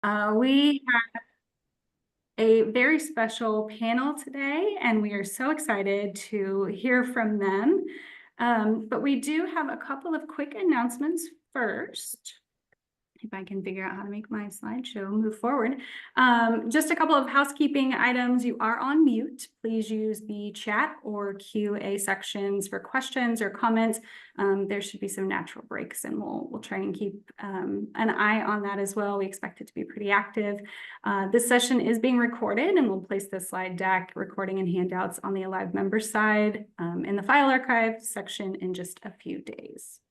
We have a very special panel today, and we are so excited to hear from them. But we do have a couple of quick announcements first. If I can figure out how to make my slideshow move forward. Just a couple of housekeeping items. You are on mute. Please use the chat or QA sections for questions or comments. There should be some natural breaks, and we'll try and keep an eye on that as well. We expect it to be pretty active. This session is being recorded, and we'll place the slide deck, recording, and handouts on the Alive member side in the file archive section in just a few days.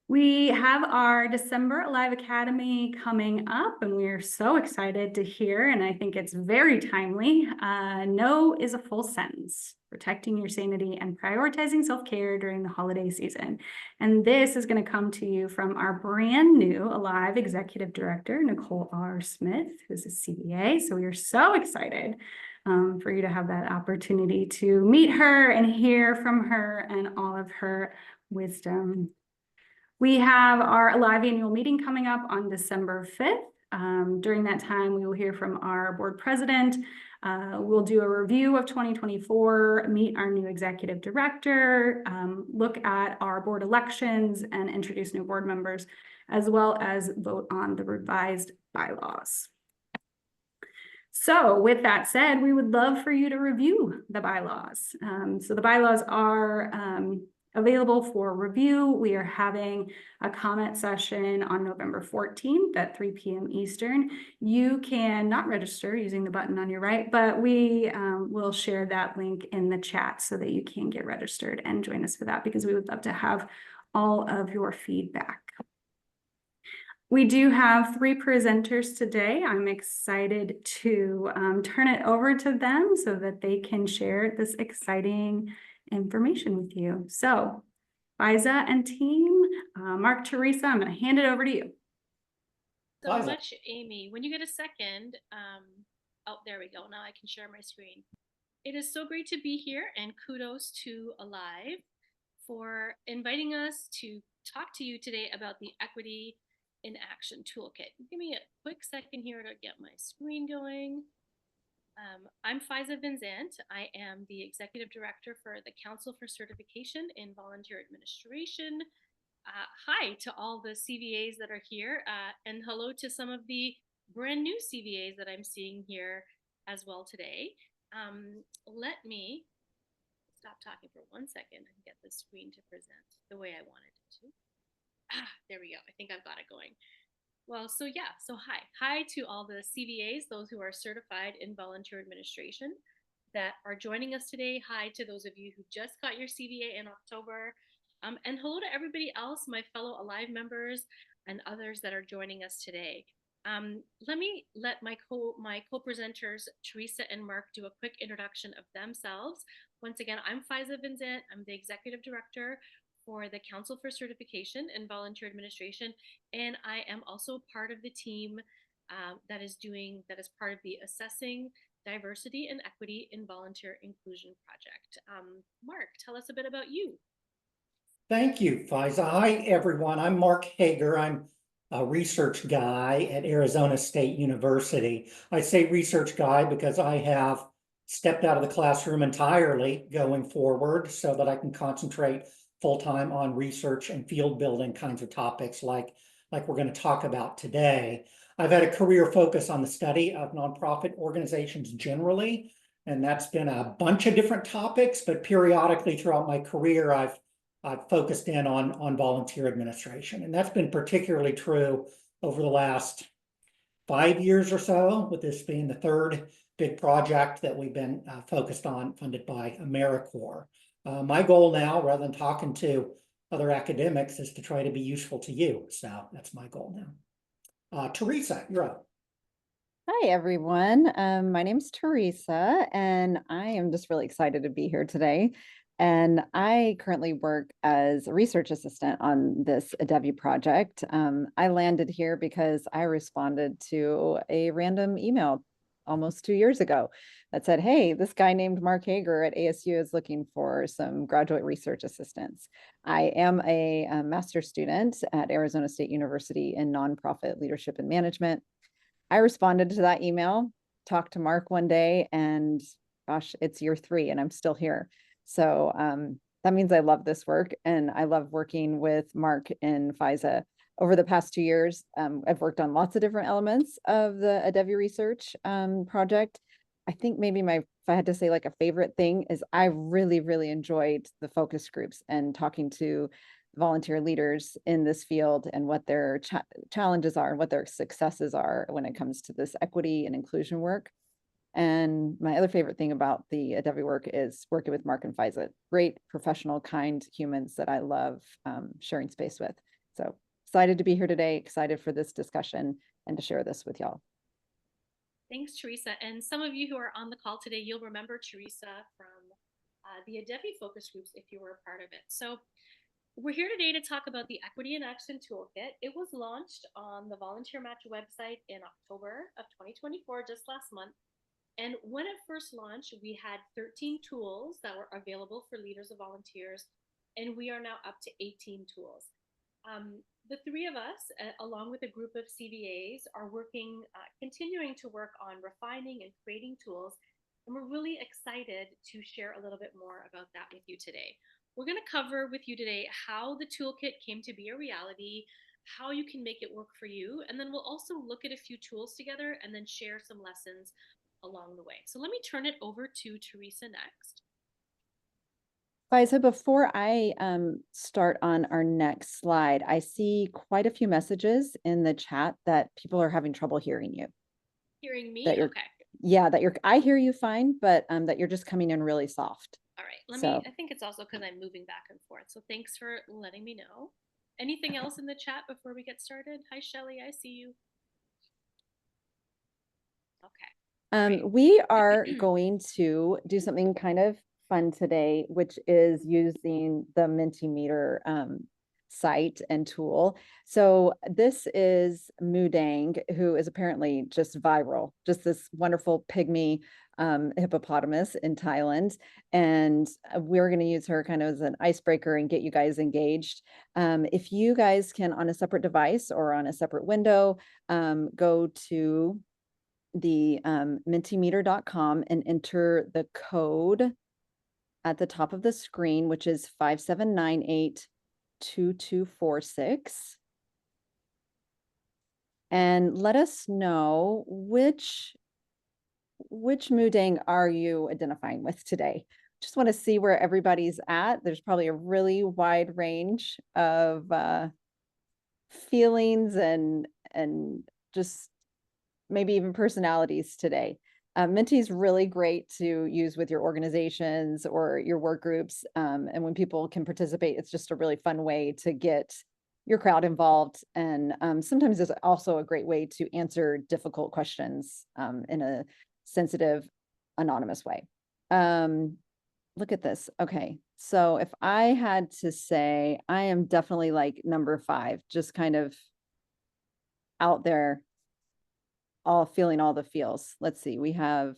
We have our December Alive Academy coming up, and we are so excited to hear, and I think it's very timely. No is a full sentence, protecting your sanity and prioritizing self-care during the holiday season. And this is going to come to you from our brand new Alive Executive Director, Nicole R. Smith, who's a CBA. So we are so excited for you to have that opportunity to meet her and hear from her and all of her wisdom. We have our Alive annual meeting coming up on December 5th. During that time, we will hear from our board president. We'll do a review of 2024, meet our new executive director, look at our board elections and introduce new board members, as well as vote on the revised bylaws. So with that said, we would love for you to review the bylaws. So the bylaws are available for review. We are having a comment session on November 14th at 3 p.m. Eastern. You can not register using the button on your right, but we will share that link in the chat so that you can get registered and join us for that, because we would love to have all of your feedback. We do have 3 presenters today. I'm excited to turn it over to them so that they can share this exciting information with you. So, Faiza and team, Mark, Teresa, I'm going to hand it over to you. So much, Amy. When you get a second, oh, there we go. Now I can share my screen. It is so great to be here, and kudos to Alive for inviting us to talk to you today about the Equity in Action Toolkit. Give me a quick second here to get my screen going. I'm Faiza Vinzant. I am the Executive Director for the Council for Certification in Volunteer Administration. Hi to all the CVAs that are here, and hello to some of the brand new CVAs that I'm seeing here as well today. Let me stop talking for 1 second and get the screen to present the way I wanted it to. There we go. I think I've got it going. Well, so hi to all the CVAs, those who are certified in volunteer administration that are joining us today. Hi to those of you who just got your CVA in October. And hello to everybody else, my fellow Alive members and others that are joining us today. Let me let my co-presenters, Teresa and Mark, do a quick introduction of themselves. Once again, I'm Faiza Vinzant. I'm the Executive Director for the Council for Certification in Volunteer Administration, and I am also part of the team that is part of the Assessing Diversity and Equity in Volunteer Inclusion project. Mark, tell us a bit about you. Thank you, Faiza. Hi, everyone. I'm Mark Hager. I'm a research guy at Arizona State University. I say research guy because I have stepped out of the classroom entirely going forward so that I can concentrate full-time on research and field building kinds of topics like we're going to talk about today. I've had a career focus on the study of nonprofit organizations generally, and that's been a bunch of different topics, but periodically throughout my career, I've focused in on volunteer administration. And that's been particularly true over the last 5 years or so, with this being the 3rd big project that we've been focused on, funded by AmeriCorps. My goal now, rather than talking to other academics, is to try to be useful to you. So that's my goal now. Teresa, you're up. Hi, everyone. My name's Teresa, and I am just really excited to be here today. And I currently work as a research assistant on this ADEVI project. I landed here because I responded to a random email almost 2 years ago that said, hey, this guy named Mark Hager at ASU is looking for some graduate research assistants. I am a master's student at Arizona State University in nonprofit leadership and management. I responded to that email, talked to Mark one day, and gosh, it's year 3 and I'm still here. So that means I love this work, and I love working with Mark and FISA. Over the past 2 years, I've worked on lots of different elements of the ADEVI research project. I think maybe if I had to say like a favorite thing is I really, really enjoyed the focus groups and talking to volunteer leaders in this field and what their challenges are and what their successes are when it comes to this equity and inclusion work. And my other favorite thing about the ADEVI work is working with Mark and FISA, great professional, kind humans that I love sharing space with. So excited to be here today, excited for this discussion and to share this with y'all. Thanks, Teresa. And some of you who are on the call today, you'll remember Teresa from the ADEVI focus groups if you were a part of it. So we're here today to talk about the Equity in Action Toolkit. It was launched on the Volunteer Match website in October of 2024, just last month. And when it first launched, we had 13 tools that were available for leaders of volunteers, and we are now up to 18 tools. The 3 of us, along with a group of CVAs, are continuing to work on refining and creating tools. And we're really excited to share a little bit more about that with you today. We're going to cover with you today how the toolkit came to be a reality, how you can make it work for you. And then we'll also look at a few tools together and then share some lessons along the way. So let me turn it over to Teresa next. FISA, before I start on our next slide, I see quite a few messages in the chat that people are having trouble hearing you. Hearing me? Okay. Yeah, I hear you fine, but that you're just coming in really soft. All right, I think it's also because I'm moving back and forth. So thanks for letting me know. Anything else in the chat before we get started? Hi, Shelly, I see you. Okay. We are going to do something kind of fun today, which is using the Mentimeter site and tool. So this is Mudang, who is apparently just viral, just this wonderful pygmy hippopotamus in Thailand. And we're going to use her kind of as an icebreaker and get you guys engaged. If you guys can, on a separate device or on a separate window, go to the mentimeter.com and enter the code at the top of the screen, which is 57982246. And let us know which Mudang are you identifying with today. Just want to see where everybody's at. There's probably a really wide range of feelings and just maybe even personalities today. Menti is really great to use with your organizations or your work groups. And when people can participate, it's just a really fun way to get your crowd involved. And sometimes it's also a great way to answer difficult questions in a sensitive, anonymous way. Look at this. Okay. So if I had to say, I am definitely like number 5, just kind of out there, all feeling all the feels. Let's see, we have,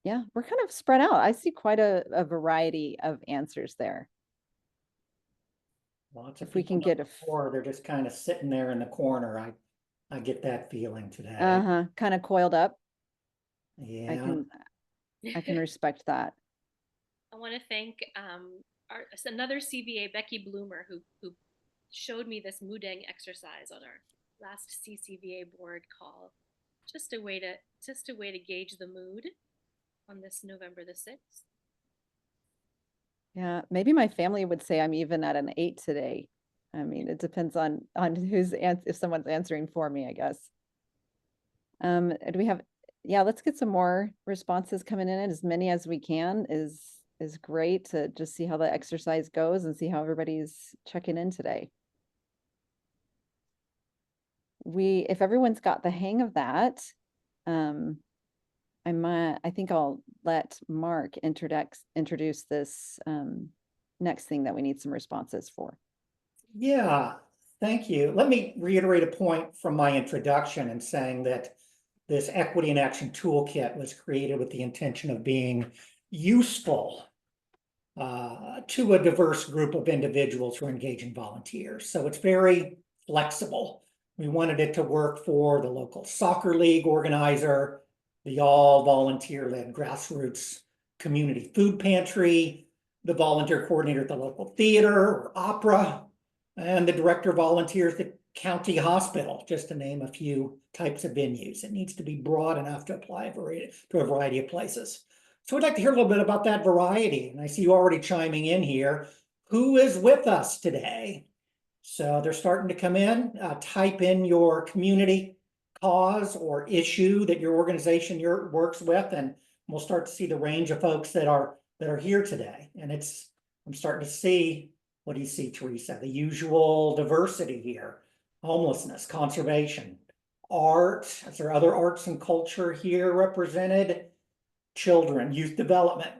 yeah, we're kind of spread out. I see quite a variety of answers there. Lots of if we can get they're just kind of sitting there in the corner. I get that feeling today. Kind of coiled up. Yeah. I can respect that. I want to thank another CVA, Becky Bloomer, who showed me this Mudang exercise on our last CCVA board call. Just a way to gauge the mood on this November the 6th. Yeah, maybe my family would say I'm even at an 8 today. I mean, it depends on who's if someone's answering for me, I guess. Do we have, yeah, let's get some more responses coming in. As many as we can is great to just see how the exercise goes and see how everybody's checking in today. If everyone's got the hang of that, I think I'll let Mark introduce this next thing that we need some responses for. Yeah, thank you. Let me reiterate a point from my introduction in saying that this Equity in Action Toolkit was created with the intention of being useful to a diverse group of individuals who are engaging volunteers. So it's very flexible. We wanted it to work for the local soccer league organizer, the all volunteer-led grassroots community food pantry, the volunteer coordinator at the local theater or opera, and the director volunteers at the county hospital, just to name a few types of venues. It needs to be broad enough to apply to a variety of places. So I'd like to hear a little bit about that variety. And I see you already chiming in here. Who is with us today? So they're starting to come in. Type in your community cause or issue that your organization works with, and we'll start to see the range of folks that are here today. And I'm starting to see, what do you see, Teresa? The usual diversity here: homelessness, conservation, art. Is there other arts and culture here represented? Children, youth development.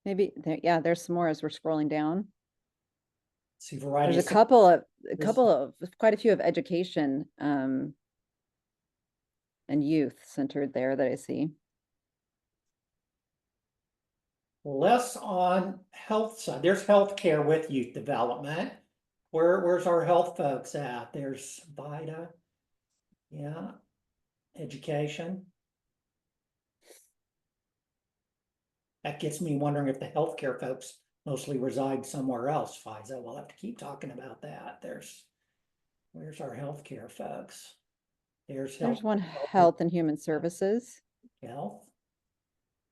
Maybe there, yeah, there's some more as we're scrolling down. See variety. There's quite a few of education and youth centered there that I see. Less on health side. There's healthcare with youth development. Where's our health folks at? There's VITA. Yeah. Education. That gets me wondering if the healthcare folks mostly reside somewhere else, Faiza. We'll have to keep talking about that. Where's our healthcare folks? There's one health and human services. Health.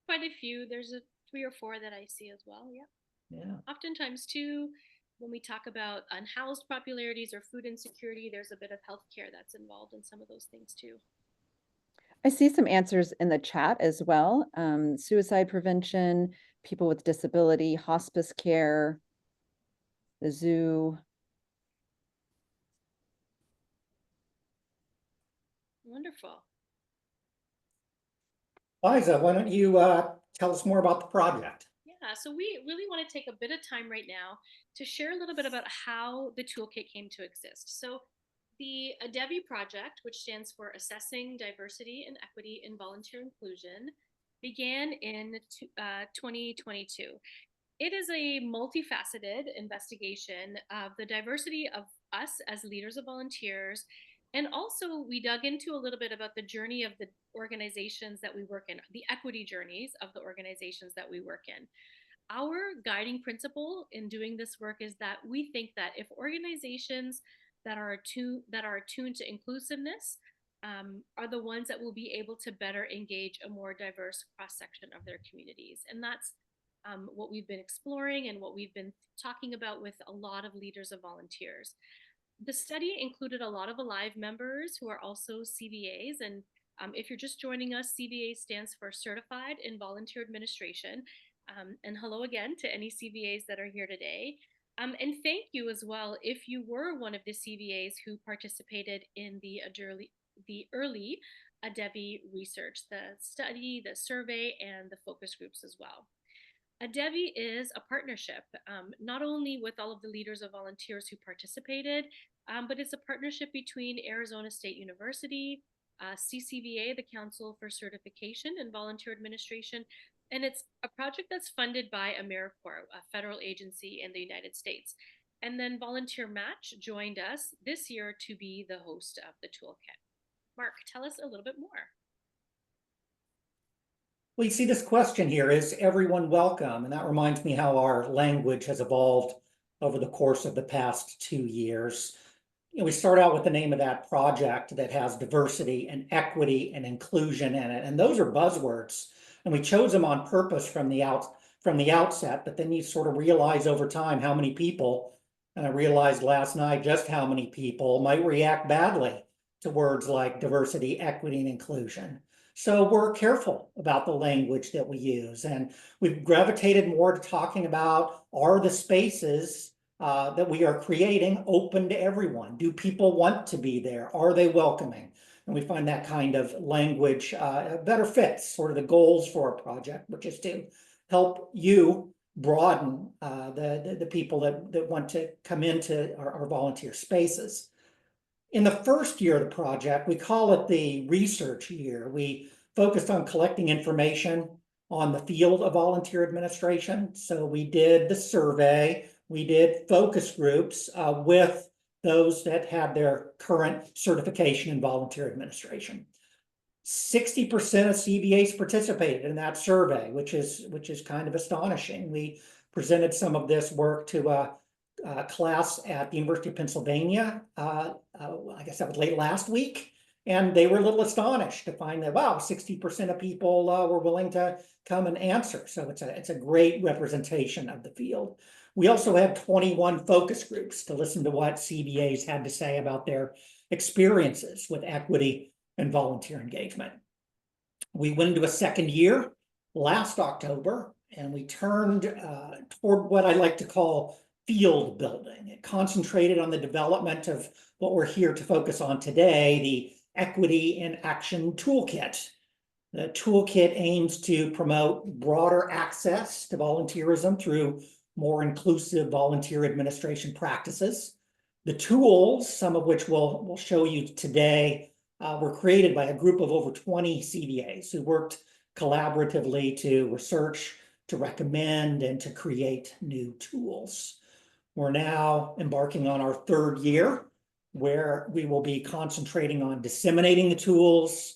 Quite a few. There's 3 or 4 that I see as well. Yeah. Yeah. Oftentimes too, when we talk about unhoused popularities or food insecurity, there's a bit of healthcare that's involved in some of those things too. I see some answers in the chat as well. Suicide prevention, people with disability, hospice care, the zoo. Wonderful. Liza, why don't you tell us more about the project? Yeah, so we really want to take a bit of time right now to share a little bit about how the toolkit came to exist. So the ADEVI project, which stands for Assessing Diversity and Equity in Volunteer Inclusion, began in 2022. It is a multifaceted investigation of the diversity of us as leaders of volunteers. And also we dug into a little bit about the journey of the organizations that we work in, the equity journeys of the organizations that we work in. Our guiding principle in doing this work is that we think that if organizations that are attuned to inclusiveness are the ones that will be able to better engage a more diverse cross-section of their communities. And that's what we've been exploring and what we've been talking about with a lot of leaders of volunteers. The study included a lot of ALIVE members who are also CVAs. And if you're just joining us, CVA stands for Certified in Volunteer Administration. And hello again to any CVAs that are here today. And thank you as well if you were one of the CVAs who participated in the early ADEVI research, the study, the survey, and the focus groups as well. ADEVI is a partnership, not only with all of the leaders of volunteers who participated, but it's a partnership between Arizona State University, CCVA, the Council for Certification and Volunteer Administration, and it's a project that's funded by AmeriCorps, a federal agency in the United States. And then Volunteer Match joined us this year to be the host of the toolkit. Mark, tell us a little bit more. Well, you see this question here, is everyone welcome? And that reminds me how our language has evolved over the course of the past 2 years. We start out with the name of that project that has diversity and equity and inclusion in it. And those are buzzwords. And we chose them on purpose from the outset, but then you sort of realize over time how many people, and I realized last night just how many people might react badly to words like diversity, equity, and inclusion. So we're careful about the language that we use, and we've gravitated more to talking about, are the spaces that we are creating open to everyone? Do people want to be there? Are they welcoming? And we find that kind of language better fits sort of the goals for a project, which is to help you broaden the people that want to come into our volunteer spaces. In the first year of the project, we call it the research year. We focused on collecting information on the field of volunteer administration. So we did the survey, we did focus groups with those that had their current certification in volunteer administration. 60% of CVAs participated in that survey, which is kind of astonishing. We presented some of this work to a class at the University of Pennsylvania. I guess that was late last week, and they were a little astonished to find that, wow, 60% of people were willing to come and answer. So it's a great representation of the field. We also had 21 focus groups to listen to what CVAs had to say about their experiences with equity and volunteer engagement. We went into a second year last October, and we turned toward what I like to call field building. It concentrated on the development of what we're here to focus on today, the Equity in Action Toolkit. The toolkit aims to promote broader access to volunteerism through more inclusive volunteer administration practices. The tools, some of which we'll show you today, were created by a group of over 20 CVAs who worked collaboratively to research, to recommend, and to create new tools. We're now embarking on our third year, where we will be concentrating on disseminating the tools,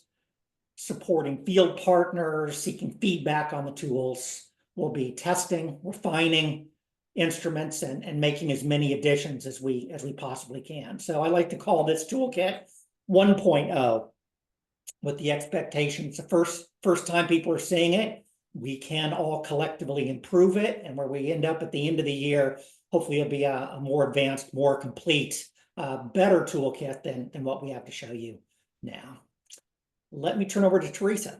supporting field partners, seeking feedback on the tools. We'll be testing, refining instruments, and making as many additions as we possibly can. So I like to call this toolkit 1.0, with the expectation it's the first time people are seeing it. We can all collectively improve it, and where we end up at the end of the year, hopefully it'll be a more advanced, more complete, better toolkit than what we have to show you now. Let me turn over to Teresa.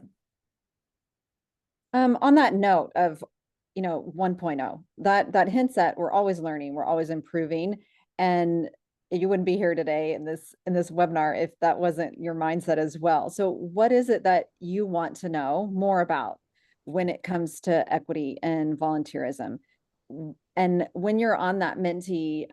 On that note of, 1.0, that hints at we're always learning, we're always improving, and you wouldn't be here today in this webinar if that wasn't your mindset as well. So what is it that you want to know more about when it comes to equity and volunteerism? And when you're on that Menti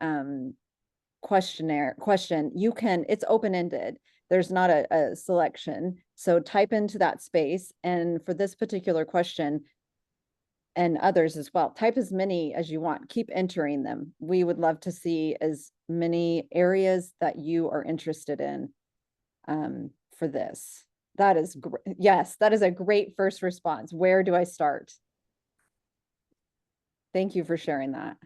question, it's open-ended. There's not a selection. So type into that space. And for this particular question, and others as well, type as many as you want. Keep entering them. We would love to see as many areas that you are interested in for this. That is yes, that is a great first response. Where do I start? Thank you for sharing that.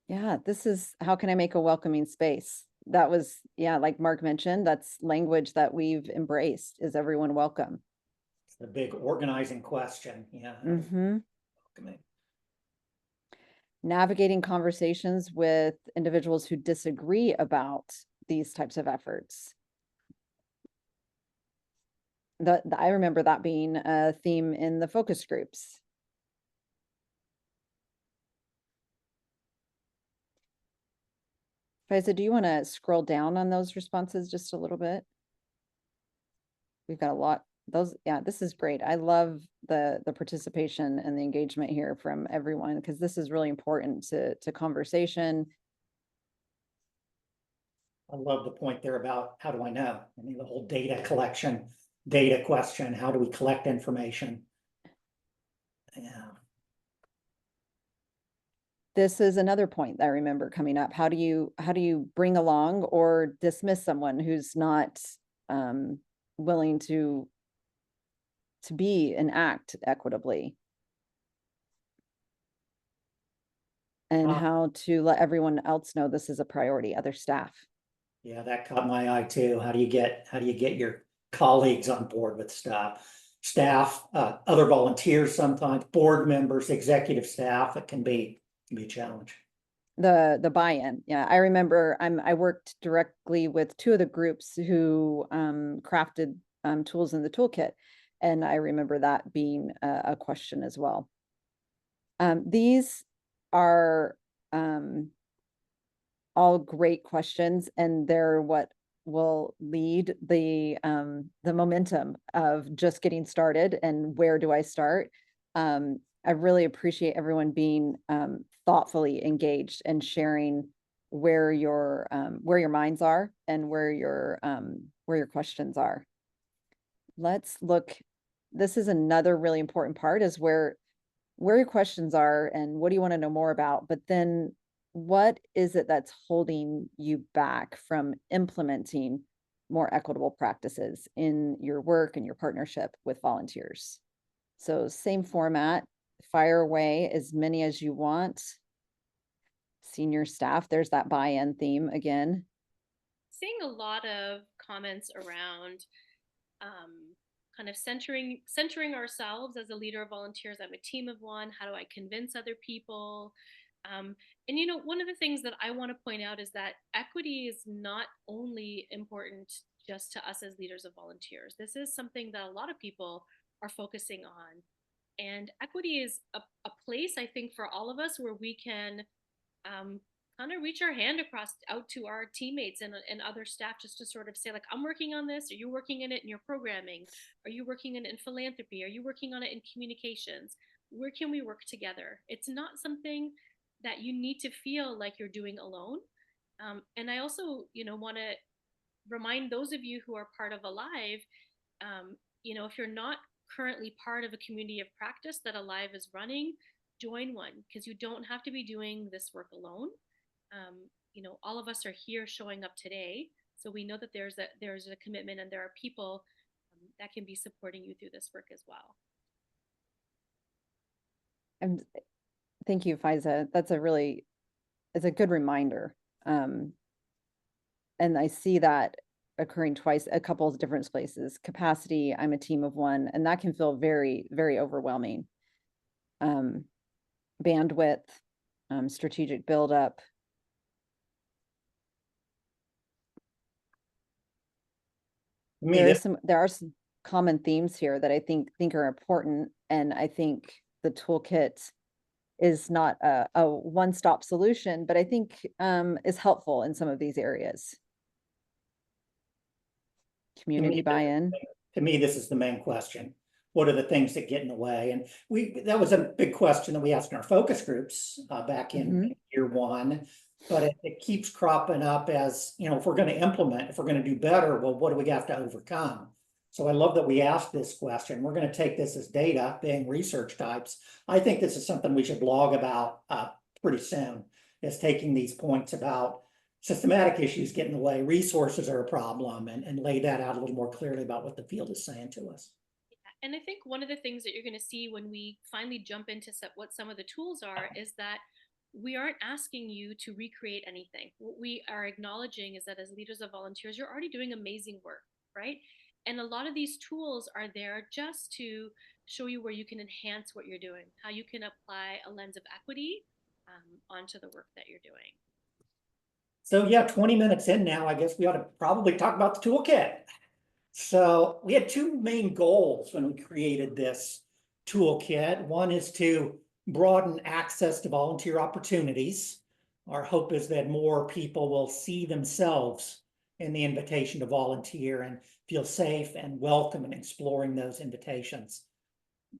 Yeah, this is how can I make a welcoming space? That was, yeah, like Mark mentioned, that's language that we've embraced. Is everyone welcome? It's the big organizing question. Yeah. Welcoming. Navigating conversations with individuals who disagree about these types of efforts. I remember that being a theme in the focus groups. Faiza, do you want to scroll down on those responses just a little bit? We've got a lot. Yeah, this is great. I love the participation and the engagement here from everyone, because this is really important to conversation. I love the point there about how do I know? I mean, the whole data collection, data question, how do we collect information? Yeah. This is another point that I remember coming up. How do you bring along or dismiss someone who's not willing to be and act equitably? And how to let everyone else know this is a priority, other staff. Yeah, that caught my eye too. How do you get your colleagues on board with staff, other volunteers, sometimes board members, executive staff? It can be a challenge. The buy-in. Yeah, I remember I worked directly with two of the groups who crafted tools in the toolkit, and I remember that being a question as well. These are all great questions, and they're what will lead the momentum of just getting started and where do I start. I really appreciate everyone being thoughtfully engaged and sharing where your minds are and where your questions are. Let's look. This is another really important part, is where your questions are and what do you want to know more about, but then what is it that's holding you back from implementing more equitable practices in your work and your partnership with volunteers? So same format, fire away as many as you want. Senior staff, there's that buy-in theme again. Seeing a lot of comments around kind of centering ourselves as a leader of volunteers. I'm a team of one. How do I convince other people? And you know, one of the things that I want to point out is that equity is not only important just to us as leaders of volunteers. This is something that a lot of people are focusing on. And equity is a place, I think, for all of us where we can kind of reach our hand out to our teammates and other staff, just to sort of say, like, I'm working on this. Are you working in it in your programming? Are you working in it in philanthropy? Are you working on it in communications? Where can we work together? It's not something that you need to feel like you're doing alone. And I also, you know, want to remind those of you who are part of Alive, you know, if you're not currently part of a community of practice that Alive is running, join one, because you don't have to be doing this work alone. You know, all of us are here showing up today, so we know that there's a commitment, and there are people that can be supporting you through this work as well. And thank you, Faiza. It's a good reminder. And I see that occurring twice, a couple of different places. Capacity, I'm a team of one, and that can feel very, very overwhelming. Bandwidth, strategic buildup. There are some common themes here that I think are important, and I think the toolkit is not a one-stop solution, but I think is helpful in some of these areas. Community buy-in. To me, this is the main question. What are the things that get in the way? And that was a big question that we asked in our focus groups back in year one. But it keeps cropping up as, you know, if we're going to implement, if we're going to do better, well, what do we have to overcome? So I love that we asked this question. We're going to take this as data, being research types. I think this is something we should blog about pretty soon, is taking these points about systematic issues get in the way, resources are a problem, and lay that out a little more clearly about what the field is saying to us. Yeah, and I think one of the things that you're going to see when we finally jump into what some of the tools are is that we aren't asking you to recreate anything. What we are acknowledging is that as leaders of volunteers, you're already doing amazing work, right? And a lot of these tools are there just to show you where you can enhance what you're doing, how you can apply a lens of equity onto the work that you're doing. So yeah, 20 minutes in now, I guess we ought to probably talk about the toolkit. So we had two main goals when we created this toolkit. One is to broaden access to volunteer opportunities. Our hope is that more people will see themselves in the invitation to volunteer and feel safe and welcome in exploring those invitations.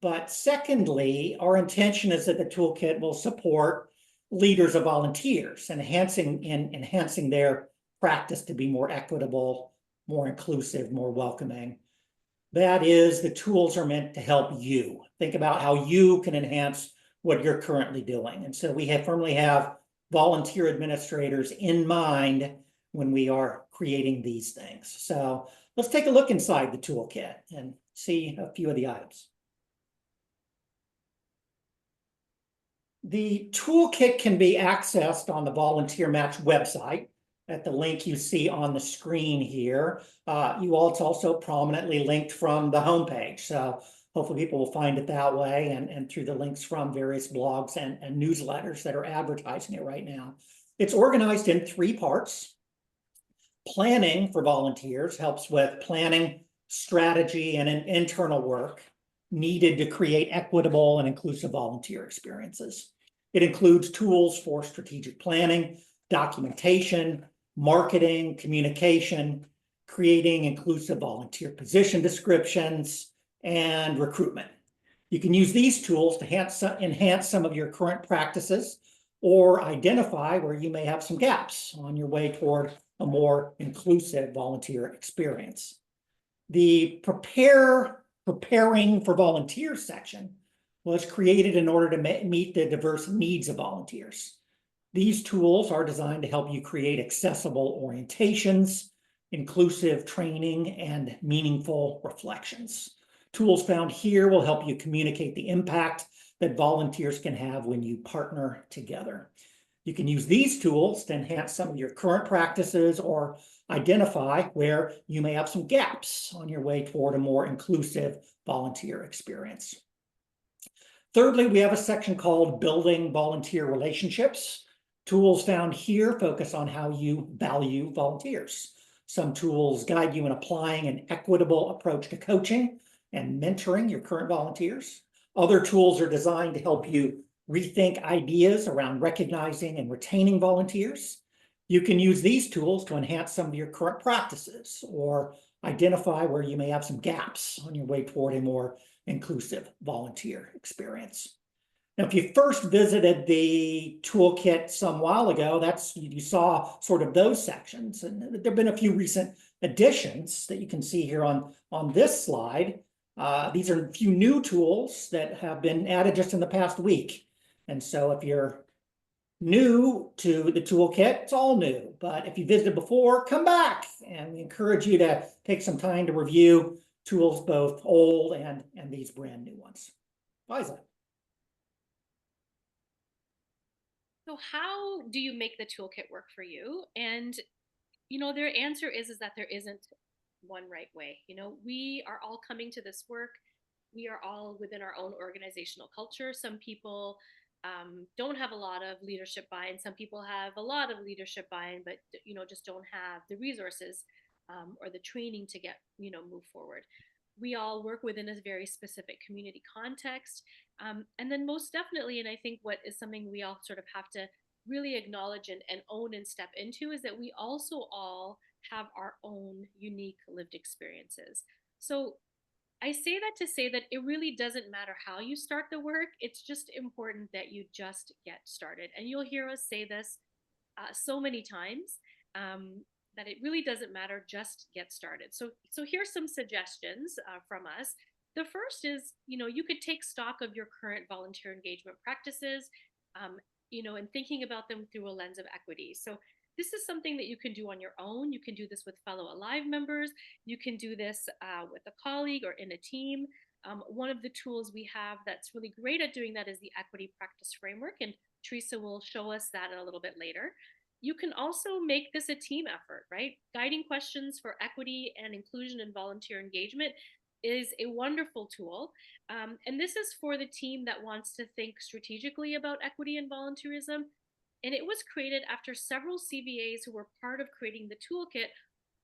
But secondly, our intention is that the toolkit will support leaders of volunteers and enhancing their practice to be more equitable, more inclusive, more welcoming. That is, the tools are meant to help you think about how you can enhance what you're currently doing. And so we firmly have volunteer administrators in mind when we are creating these things. So let's take a look inside the toolkit and see a few of the items. The toolkit can be accessed on the Volunteer Match website at the link you see on the screen here. It's also prominently linked from the homepage. So hopefully people will find it that way and through the links from various blogs and newsletters that are advertising it right now. It's organized in 3 parts. Planning for volunteers helps with planning, strategy, and internal work needed to create equitable and inclusive volunteer experiences. It includes tools for strategic planning, documentation, marketing, communication, creating inclusive volunteer position descriptions, and recruitment. You can use these tools to enhance some of your current practices or identify where you may have some gaps on your way toward a more inclusive volunteer experience. The preparing for volunteers section was created in order to meet the diverse needs of volunteers. These tools are designed to help you create accessible orientations, inclusive training, and meaningful reflections. Tools found here will help you communicate the impact that volunteers can have when you partner together. You can use these tools to enhance some of your current practices or identify where you may have some gaps on your way toward a more inclusive volunteer experience. Thirdly, we have a section called Building Volunteer Relationships. Tools found here focus on how you value volunteers. Some tools guide you in applying an equitable approach to coaching and mentoring your current volunteers. Other tools are designed to help you rethink ideas around recognizing and retaining volunteers. You can use these tools to enhance some of your current practices or identify where you may have some gaps on your way toward a more inclusive volunteer experience. Now, if you first visited the toolkit some while ago, you saw sort of those sections, and there have been a few recent additions that you can see here on this slide. These are a few new tools that have been added just in the past week. And so if you're new to the toolkit, it's all new. But if you visited before, come back. And we encourage you to take some time to review tools, both old and these brand new ones. Liza. So how do you make the toolkit work for you? And, their answer is that there isn't one right way. We are all coming to this work. We are all within our own organizational culture. Some people don't have a lot of leadership buy-in. Some people have a lot of leadership buy-in, but just don't have the resources or the training to get move forward. We all work within a very specific community context, and then most definitely, and I think what is something we all sort of have to really acknowledge and own and step into is that we also all have our own unique lived experiences. So I say that to say that it really doesn't matter how you start the work. It's just important that you just get started. And you'll hear us say this so many times that it really doesn't matter. Just get started. So here's some suggestions from us. The first is, you could take stock of your current volunteer engagement practices, and thinking about them through a lens of equity. So this is something that you can do on your own. You can do this with fellow Alive members. You can do this with a colleague or in a team. One of the tools we have that's really great at doing that is the Equity Practice Framework, and Teresa will show us that a little bit later. You can also make this a team effort, right? Guiding questions for equity and inclusion and volunteer engagement is a wonderful tool. And this is for the team that wants to think strategically about equity and volunteerism. And it was created after several CVAs who were part of creating the toolkit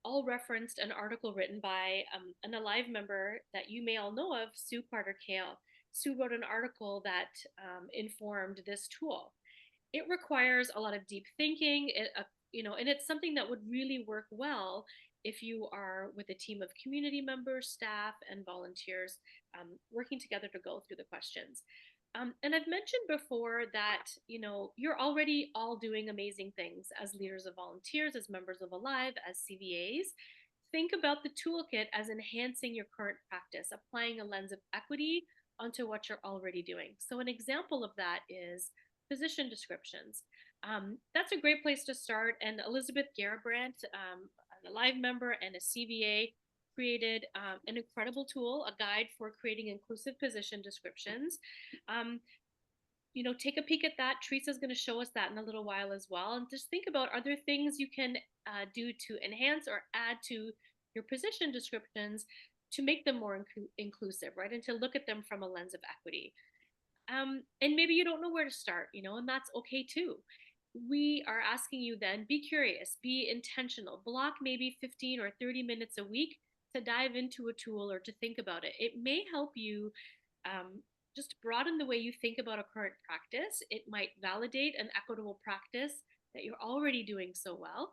all referenced an article written by an Alive member that you may all know of, Sue Carter-Kale. Sue wrote an article that informed this tool. It requires a lot of deep thinking, and it's something that would really work well if you are with a team of community members, staff, and volunteers working together to go through the questions. And I've mentioned before that, you're already all doing amazing things as leaders of volunteers, as members of Alive, as CVAs. Think about the toolkit as enhancing your current practice, applying a lens of equity onto what you're already doing. So an example of that is position descriptions. That's a great place to start. And Elizabeth Garabrandt, an Alive member and a CVA, created an incredible tool, a guide for creating inclusive position descriptions. Take a peek at that. Teresa's going to show us that in a little while as well. And just think about, are there things you can do to enhance or add to your position descriptions to make them more inclusive, right? And to look at them from a lens of equity. And maybe you don't know where to start, and that's okay too. We are asking you then, be curious, be intentional, block maybe 15 or 30 minutes a week to dive into a tool or to think about it. It may help you just broaden the way you think about a current practice. It might validate an equitable practice that you're already doing so well,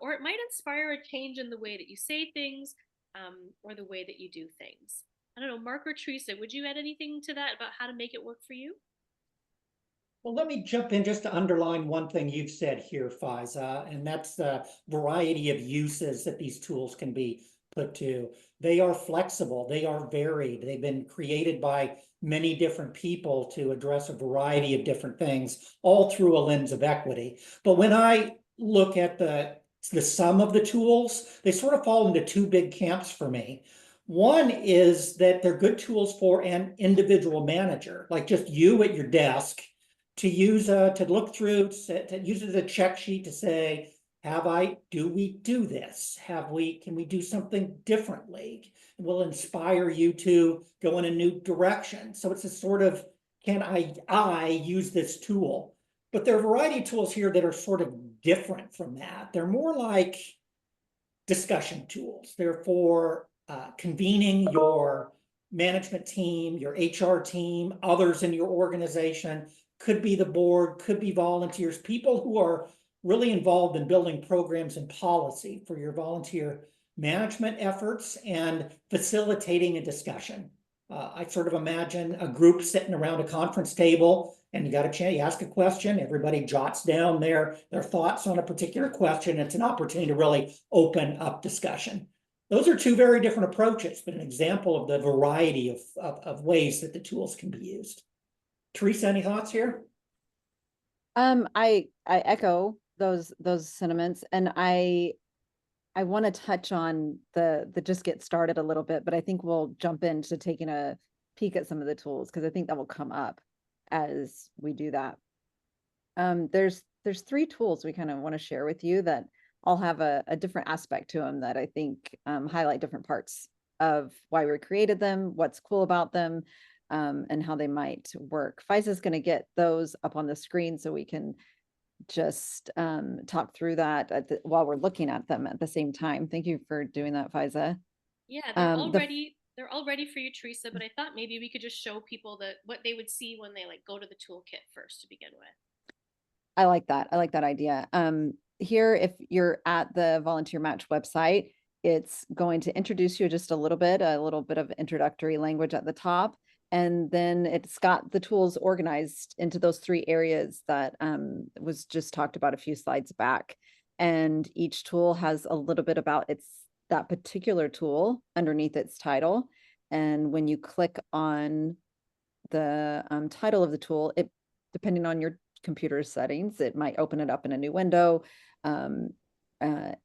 or it might inspire a change in the way that you say things or the way that you do things. I don't know, Mark or Teresa, would you add anything to that about how to make it work for you? Well, let me jump in just to underline one thing you've said here, Faiza, and that's the variety of uses that these tools can be put to. They are flexible, they are varied, they've been created by many different people to address a variety of different things, all through a lens of equity. But when I look at the sum of the tools, they sort of fall into two big camps for me. One is that they're good tools for an individual manager, like just you at your desk, to use to look through, to use it as a check sheet to say, do we do this? Can we do something differently? It will inspire you to go in a new direction. So it's a sort of, can I use this tool? But there are a variety of tools here that are sort of different from that. They're more like discussion tools. They're for convening your management team, your HR team, others in your organization, could be the board, could be volunteers, people who are really involved in building programs and policy for your volunteer management efforts and facilitating a discussion. I sort of imagine a group sitting around a conference table and you got a chance, you ask a question, everybody jots down their thoughts on a particular question. It's an opportunity to really open up discussion. Those are two very different approaches, but an example of the variety of ways that the tools can be used. Teresa, any thoughts here? I echo those sentiments, and I want to touch on the just get started a little bit, but I think we'll jump into taking a peek at some of the tools because I think that will come up as we do that. There's three tools we kind of want to share with you that all have a different aspect to them that I think highlight different parts of why we created them, what's cool about them, and how they might work. Faiza is going to get those up on the screen so we can just talk through that while we're looking at them at the same time. Thank you for doing that, Faiza. Yeah, they're all ready for you, Teresa, but I thought maybe we could just show people what they would see when they like go to the toolkit first to begin with. I like that. I like that idea. Here, if you're at the Volunteer Match website, it's going to introduce you just a little bit of introductory language at the top. And then it's got the tools organized into those three areas that was just talked about a few slides back. And each tool has a little bit about that particular tool underneath its title. And when you click on the title of the tool, it, depending on your computer settings, it might open it up in a new window. And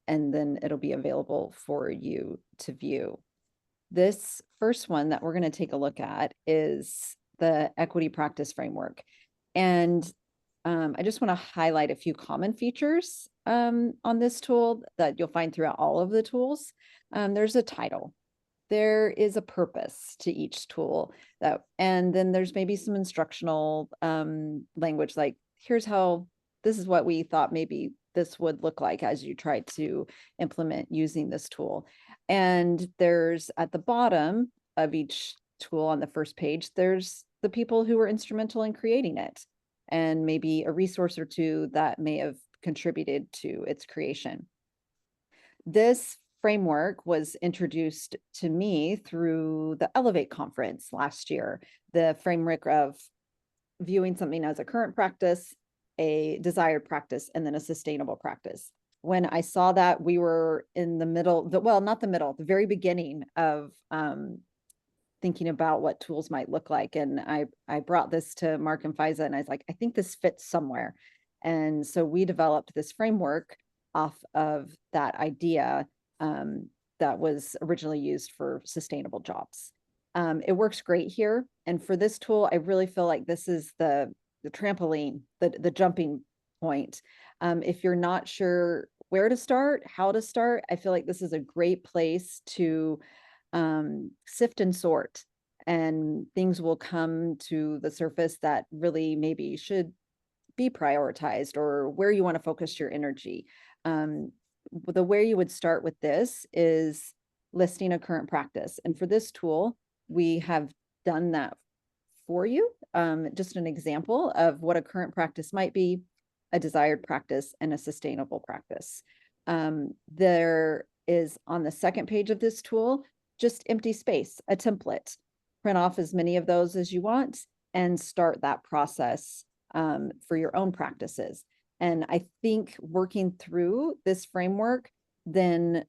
then it'll be available for you to view. This first one that we're going to take a look at is the Equity Practice Framework. And I just want to highlight a few common features on this tool that you'll find throughout all of the tools. There's a title. There is a purpose to each tool, and then there's maybe some instructional language like, here's how, this is what we thought maybe this would look like as you try to implement using this tool. And there's at the bottom of each tool on the first page, there's the people who were instrumental in creating it and maybe a resource or two that may have contributed to its creation. This framework was introduced to me through the Elevate conference last year, the framework of viewing something as a current practice, a desired practice, and then a sustainable practice. When I saw that, we were in the middle, the very beginning of thinking about what tools might look like. And I brought this to Mark and Faiza, and I was like, I think this fits somewhere. And so we developed this framework off of that idea that was originally used for sustainable jobs. It works great here. And for this tool, I really feel like this is the trampoline, the jumping point. If you're not sure where to start, how to start, I feel like this is a great place to sift and sort, and things will come to the surface that really maybe should be prioritized or where you want to focus your energy. The way you would start with this is listing a current practice. And for this tool, we have done that for you. Just an example of what a current practice might be, a desired practice, and a sustainable practice. There is on the second page of this tool, just empty space, a template. print off as many of those as you want and start that process for your own practices. And I think working through this framework then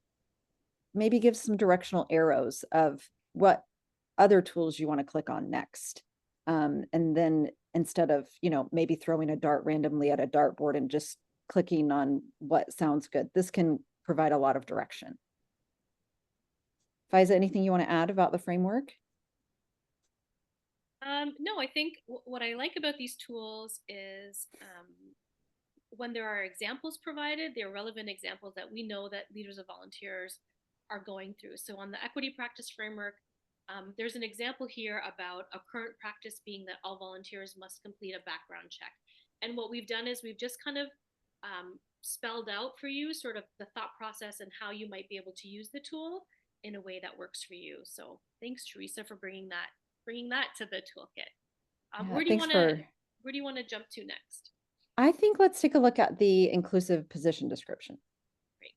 maybe gives some directional arrows of what other tools you want to click on next. And then instead of, maybe throwing a dart randomly at a dartboard and just clicking on what sounds good, this can provide a lot of direction. Faiza, anything you want to add about the framework? No, I think what I like about these tools is when there are examples provided, they're relevant examples that we know that leaders of volunteers are going through. So on the equity practice framework, there's an example here about a current practice being that all volunteers must complete a background check. And what we've done is we've just kind of spelled out for you sort of the thought process and how you might be able to use the tool in a way that works for you. So thanks, Teresa, for bringing that to the toolkit. Where do you want to jump to next? I think let's take a look at the inclusive position description. Great.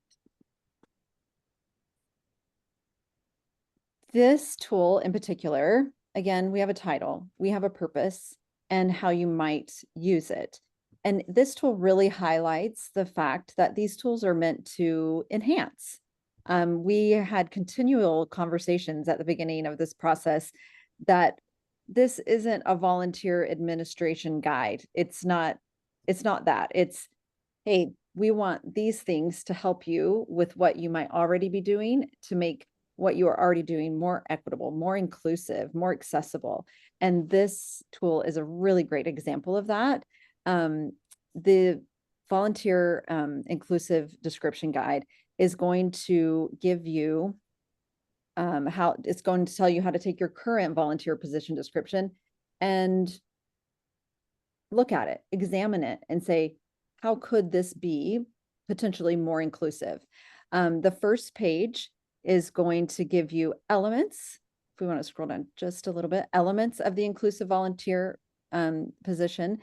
This tool in particular, again, we have a title, we have a purpose, and how you might use it. And this tool really highlights the fact that these tools are meant to enhance. We had continual conversations at the beginning of this process that this isn't a volunteer administration guide. It's not that. It's, hey, we want these things to help you with what you might already be doing to make what you are already doing more equitable, more inclusive, more accessible. And this tool is a really great example of that. The volunteer inclusive description guide is going to give you how it's going to tell you how to take your current volunteer position description and look at it, examine it, and say, how could this be potentially more inclusive? The first page is going to give you elements. If we want to scroll down just a little bit, elements of the inclusive volunteer position,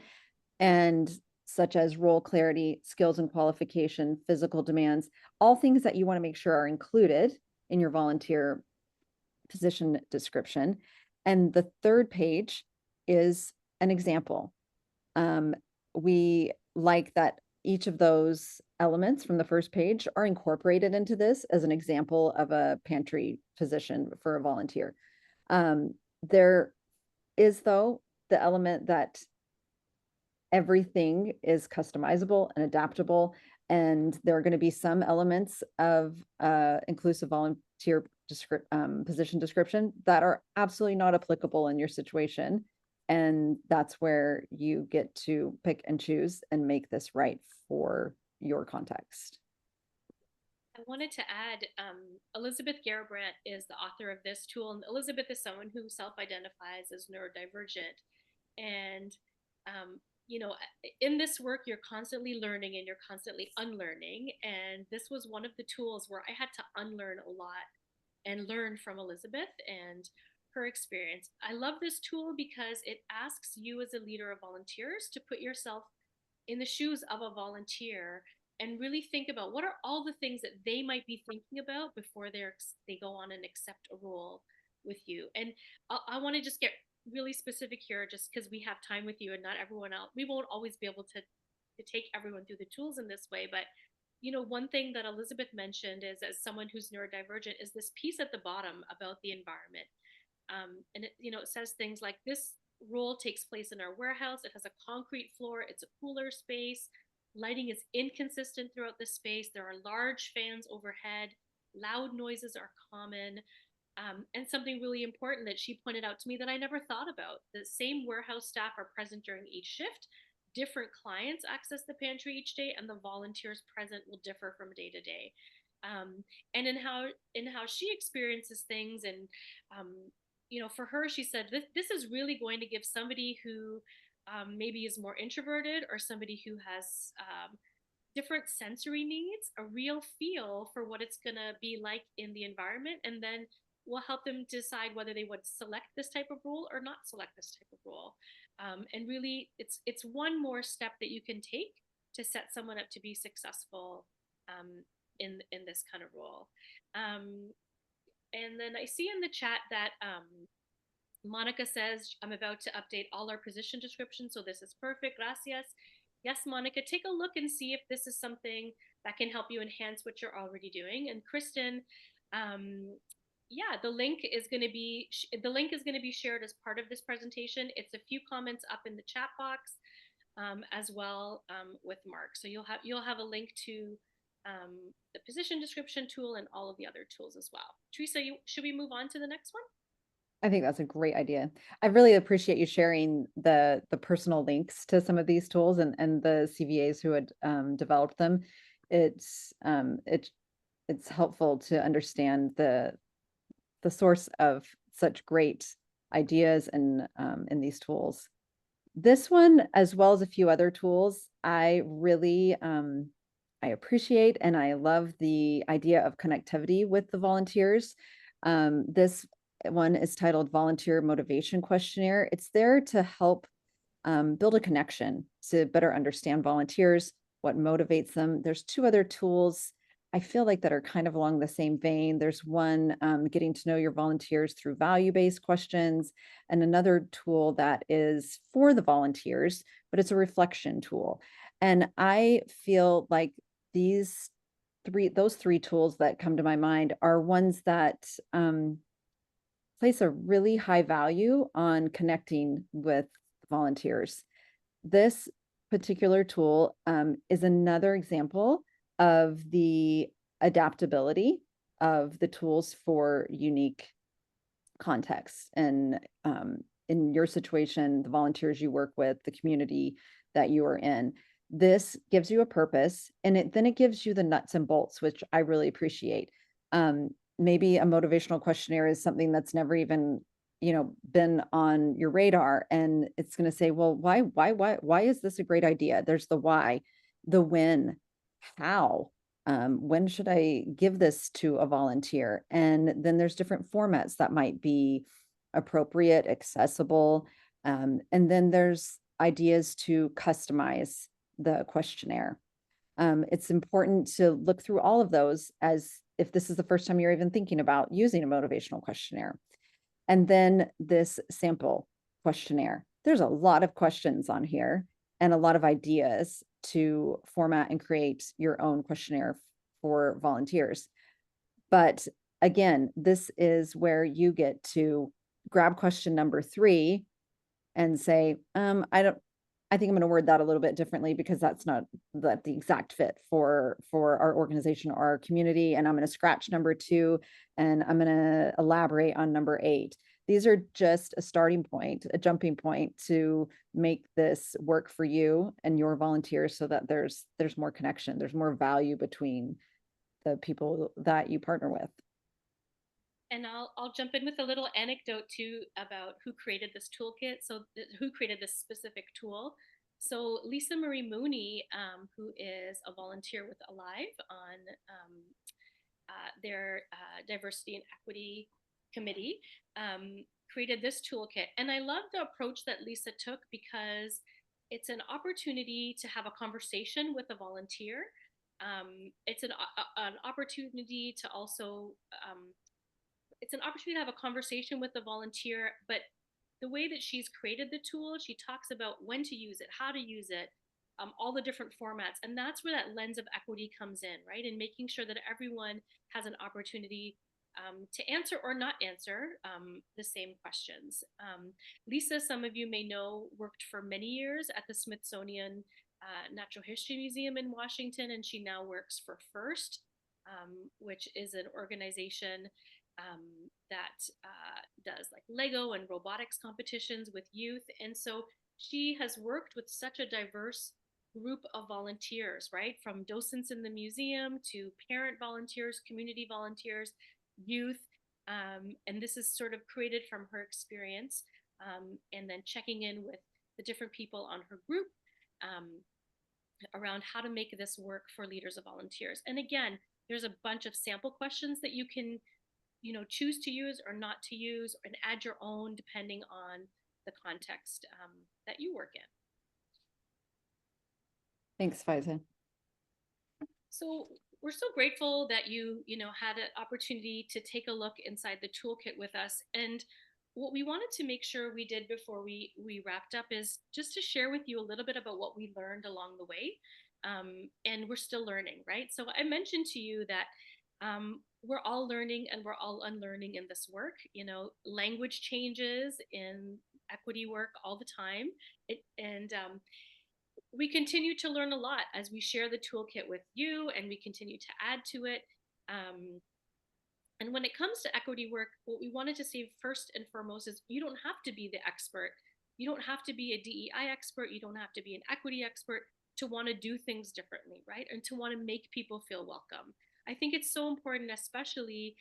and such as role clarity, skills and qualification, physical demands, all things that you want to make sure are included in your volunteer position description. And the third page is an example. We like that each of those elements from the first page are incorporated into this as an example of a pantry position for a volunteer. There is, though, the element that everything is customizable and adaptable, and there are going to be some elements of inclusive volunteer position description that are absolutely not applicable in your situation. And that's where you get to pick and choose and make this right for your context. I wanted to add, Elizabeth Garabrandt is the author of this tool, and Elizabeth is someone who self-identifies as neurodivergent. And in this work, you're constantly learning and you're constantly unlearning. And this was one of the tools where I had to unlearn a lot and learn from Elizabeth and her experience. I love this tool because it asks you as a leader of volunteers to put yourself in the shoes of a volunteer and really think about what are all the things that they might be thinking about before they go on and accept a role with you. And I want to just get really specific here, just because we have time with you and not everyone else. We won't always be able to take everyone through the tools in this way, but one thing that Elizabeth mentioned is, as someone who's neurodivergent, is this piece at the bottom about the environment. And it says things like, this role takes place in our warehouse. It has a concrete floor. It's a cooler space. Lighting is inconsistent throughout the space. There are large fans overhead. Loud noises are common. And something really important that she pointed out to me that I never thought about: the same warehouse staff are present during each shift. Different clients access the pantry each day, and the volunteers present will differ from day to day. And in how she experiences things, and for her, she said this is really going to give somebody who maybe is more introverted, or somebody who has different sensory needs, a real feel for what it's going to be like in the environment, and then will help them decide whether they would select this type of role or not select this type of role. And really, it's one more step that you can take to set someone up to be successful in this kind of role. And then I see in the chat that Monica says, I'm about to update all our position descriptions, so this is perfect. Gracias. Yes, Monica, take a look and see if this is something that can help you enhance what you're already doing. And Kristen, yeah, the link is going to be shared as part of this presentation. It's a few comments up in the chat box, as well, with Mark. So you'll have a link to the position description tool and all of the other tools as well. Teresa, should we move on to the next one? I think that's a great idea. I really appreciate you sharing the personal links to some of these tools and the CVAs who had developed them. It's helpful to understand the source of such great ideas and in these tools. This one, as well as a few other tools, I really I appreciate, and I love the idea of connectivity with the volunteers. This one is titled Volunteer Motivation Questionnaire. It's there to help build a connection to better understand volunteers, what motivates them. There's two other tools I feel like that are kind of along the same vein. There's one, getting to know your volunteers through value-based questions, and another tool that is for the volunteers, but it's a reflection tool. And I feel like those three tools that come to my mind are ones that place a really high value on connecting with volunteers. This particular tool is another example of the adaptability of the tools for unique contexts. And in your situation, the volunteers you work with, the community that you are in, this gives you a purpose, and then it gives you the nuts and bolts, which I really appreciate. Maybe a motivational questionnaire is something that's never even, been on your radar, and it's going to say, well, why is this a great idea? There's the why, the when, how, when should I give this to a volunteer? And then there's different formats that might be appropriate, accessible. And then there's ideas to customize the questionnaire. It's important to look through all of those as if this is the first time you're even thinking about using a motivational questionnaire. And then this sample questionnaire. There's a lot of questions on here and a lot of ideas to format and create your own questionnaire for volunteers. But again, this is where you get to grab question number 3 and say, I think I'm going to word that a little bit differently because that's not the exact fit for our organization or our community. And I'm going to scratch number 2 and I'm going to elaborate on number 8. These are just a starting point, a jumping point to make this work for you and your volunteers so that there's more connection, there's more value between the people that you partner with. And I'll jump in with a little anecdote too about who created this toolkit. So who created this specific tool. So Lisa Marie Mooney, who is a volunteer with Alive on their diversity and equity committee, created this toolkit. And I love the approach that Lisa took because it's an opportunity to have a conversation with a volunteer. It's an opportunity to also it's an opportunity to have a conversation with the volunteer, but the way that she's created the tool, she talks about when to use it, how to use it, all the different formats. And that's where that lens of equity comes in, right? And making sure that everyone has an opportunity to answer or not answer the same questions. Lisa, some of you may know, worked for many years at the Smithsonian Natural History Museum in Washington, and she now works for FIRST, which is an organization that does like Lego and robotics competitions with youth. And so she has worked with such a diverse group of volunteers, right? From docents in the museum to parent volunteers, community volunteers, youth. And this is sort of created from her experience, and then checking in with the different people on her group around how to make this work for leaders of volunteers. And again, there's a bunch of sample questions that you can choose to use or not to use, and add your own depending on the context that you work in. Thanks, Faiza. So we're so grateful that you had an opportunity to take a look inside the toolkit with us. And what we wanted to make sure we did before we wrapped up is just to share with you a little bit about what we learned along the way. And we're still learning, right? So I mentioned to you that we're all learning and we're all unlearning in this work. You know, language changes in equity work all the time. And we continue to learn a lot as we share the toolkit with you and we continue to add to it. And when it comes to equity work, what we wanted to say first and foremost is you don't have to be the expert. You don't have to be a DEI expert. You don't have to be an equity expert to want to do things differently, right? And to want to make people feel welcome. I think it's so important, especially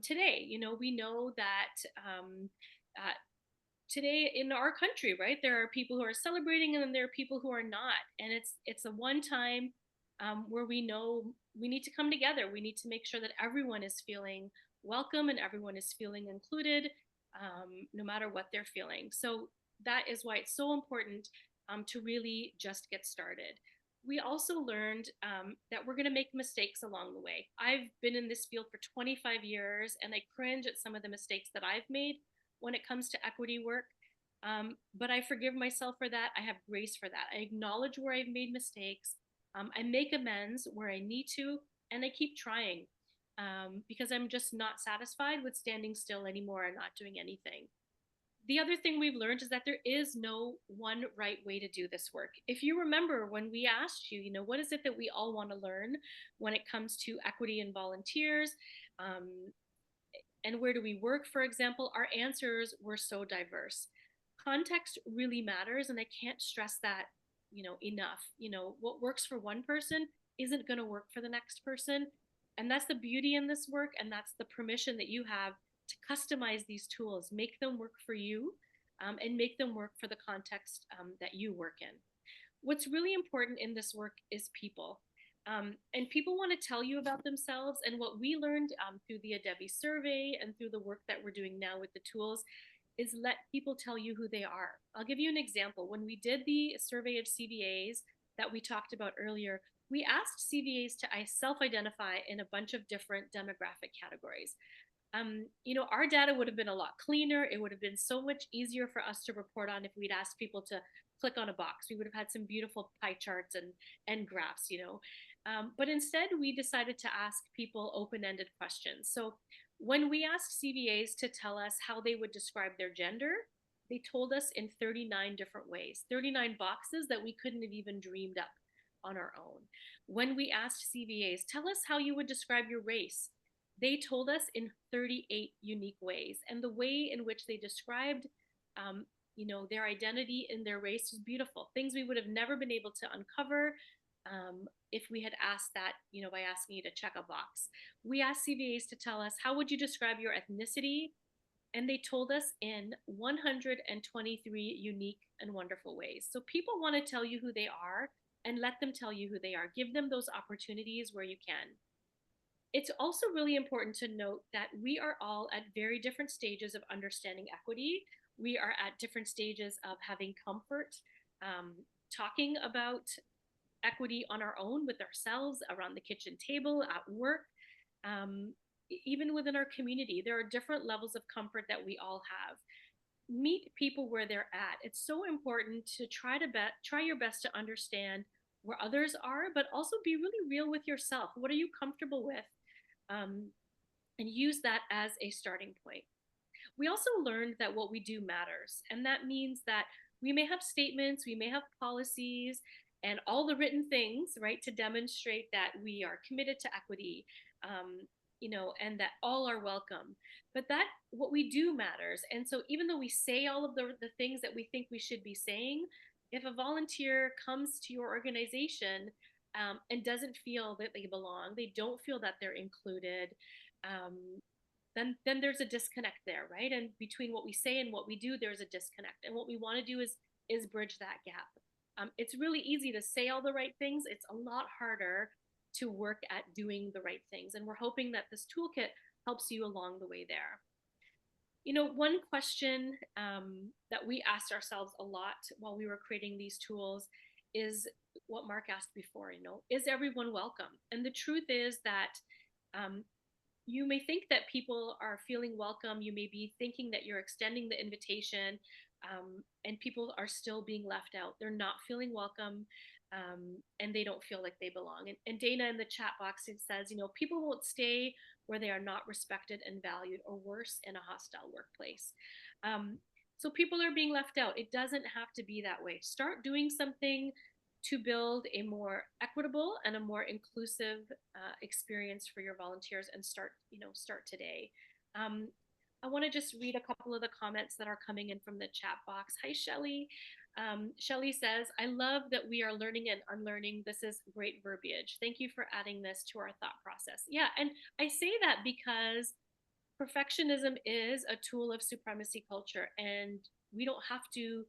today. You know, we know that today in our country, right, there are people who are celebrating and then there are people who are not. And it's a one time where we know we need to come together. We need to make sure that everyone is feeling welcome and everyone is feeling included, no matter what they're feeling. So that is why it's so important to really just get started. We also learned that we're going to make mistakes along the way. I've been in this field for 25 years and I cringe at some of the mistakes that I've made when it comes to equity work. But I forgive myself for that. I have grace for that. I acknowledge where I've made mistakes. I make amends where I need to, and I keep trying because I'm just not satisfied with standing still anymore and not doing anything. The other thing we've learned is that there is no one right way to do this work. If you remember when we asked you, you know, what is it that we all want to learn when it comes to equity and volunteers, and where do we work, for example, our answers were so diverse. Context really matters, and I can't stress that, you know, enough. You know, what works for one person isn't going to work for the next person, and that's the beauty in this work, and that's the permission that you have to customize these tools, make them work for you, and make them work for the context that you work in. What's really important in this work is people. And people want to tell you about themselves. And what we learned through the Adevi survey and through the work that we're doing now with the tools is let people tell you who they are. I'll give you an example. When we did the survey of CVAs that we talked about earlier, we asked CVAs to self-identify in a bunch of different demographic categories. You know, our data would have been a lot cleaner. It would have been so much easier for us to report on if we'd asked people to click on a box. We would have had some beautiful pie charts and graphs, you know. But instead, we decided to ask people open-ended questions. So when we asked CVAs to tell us how they would describe their gender, they told us in 39 different ways, 39 boxes that we couldn't have even dreamed up on our own. When we asked CVAs, tell us how you would describe your race, they told us in 38 unique ways. And the way in which they described you know, their identity and their race was beautiful. Things we would have never been able to uncover if we had asked that, you know, by asking you to check a box. We asked CVAs to tell us, how would you describe your ethnicity? And they told us in 123 unique and wonderful ways. So people want to tell you who they are and let them tell you who they are. Give them those opportunities where you can. It's also really important to note that we are all at very different stages of understanding equity. We are at different stages of having comfort, talking about equity on our own with ourselves, around the kitchen table, at work, even within our community. There are different levels of comfort that we all have. Meet people where they're at. It's so important to try your best to understand where others are, but also be really real with yourself. What are you comfortable with? And use that as a starting point. We also learned that what we do matters. And that means that we may have statements, we may have policies, and all the written things, right, to demonstrate that we are committed to equity, you know, and that all are welcome. But that what we do matters. And so even though we say all of the things that we think we should be saying, if a volunteer comes to your organization and doesn't feel that they belong, they don't feel that they're included, then there's a disconnect there, right? And between what we say and what we do, there's a disconnect. And what we want to do is bridge that gap. It's really easy to say all the right things. It's a lot harder to work at doing the right things. And we're hoping that this toolkit helps you along the way there. You know, one question that we asked ourselves a lot while we were creating these tools is what Mark asked before, you know, is everyone welcome? And the truth is that you may think that people are feeling welcome. You may be thinking that you're extending the invitation, and people are still being left out. They're not feeling welcome, and they don't feel like they belong. And Dana in the chat box, it says, people won't stay where they are not respected and valued, or worse, in a hostile workplace. So people are being left out. It doesn't have to be that way. Start doing something to build a more equitable and a more inclusive experience for your volunteers, and start today. I want to just read a couple of the comments that are coming in from the chat box. Hi, Shelly. Shelly says, I love that we are learning and unlearning. This is great verbiage. Thank you for adding this to our thought process. Yeah, and I say that because perfectionism is a tool of supremacy culture, and we don't have to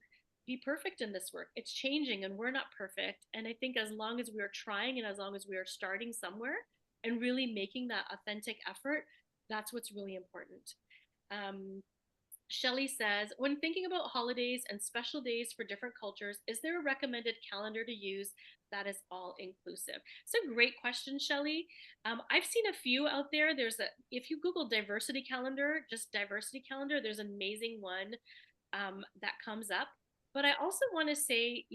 be perfect in this work. It's changing, and we're not perfect. And I think as long as we are trying, and as long as we are starting somewhere and really making that authentic effort, that's what's really important. Shelley says, when thinking about holidays and special days for different cultures, is there a recommended calendar to use that is all inclusive? It's a great question, Shelley. I've seen a few out there. If you Google diversity calendar, just diversity calendar, there's an amazing one that comes up. But I also want to say,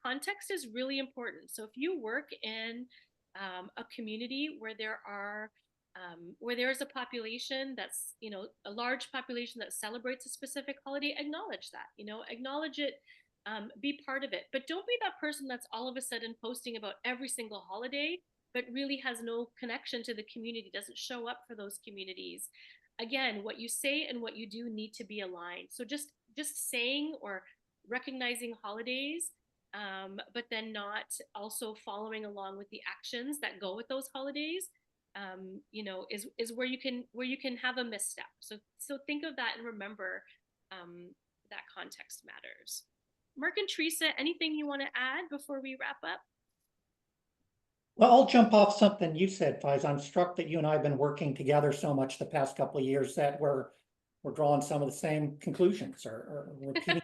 context is really important. So if you work in a community where there is a population that's, a large population that celebrates a specific holiday, acknowledge that, acknowledge it, be part of it. But don't be that person that's all of a sudden posting about every single holiday, but really has no connection to the community, doesn't show up for those communities. Again, what you say and what you do need to be aligned. So just saying or recognizing holidays, but then not also following along with the actions that go with those holidays, is where you can have a misstep. So think of that and remember that context matters. Mark and Teresa, anything you want to add before we wrap up? Well, I'll jump off something you said, Faiz. I'm struck that you and I have been working together so much the past couple of years that we're drawing some of the same conclusions, or repeating.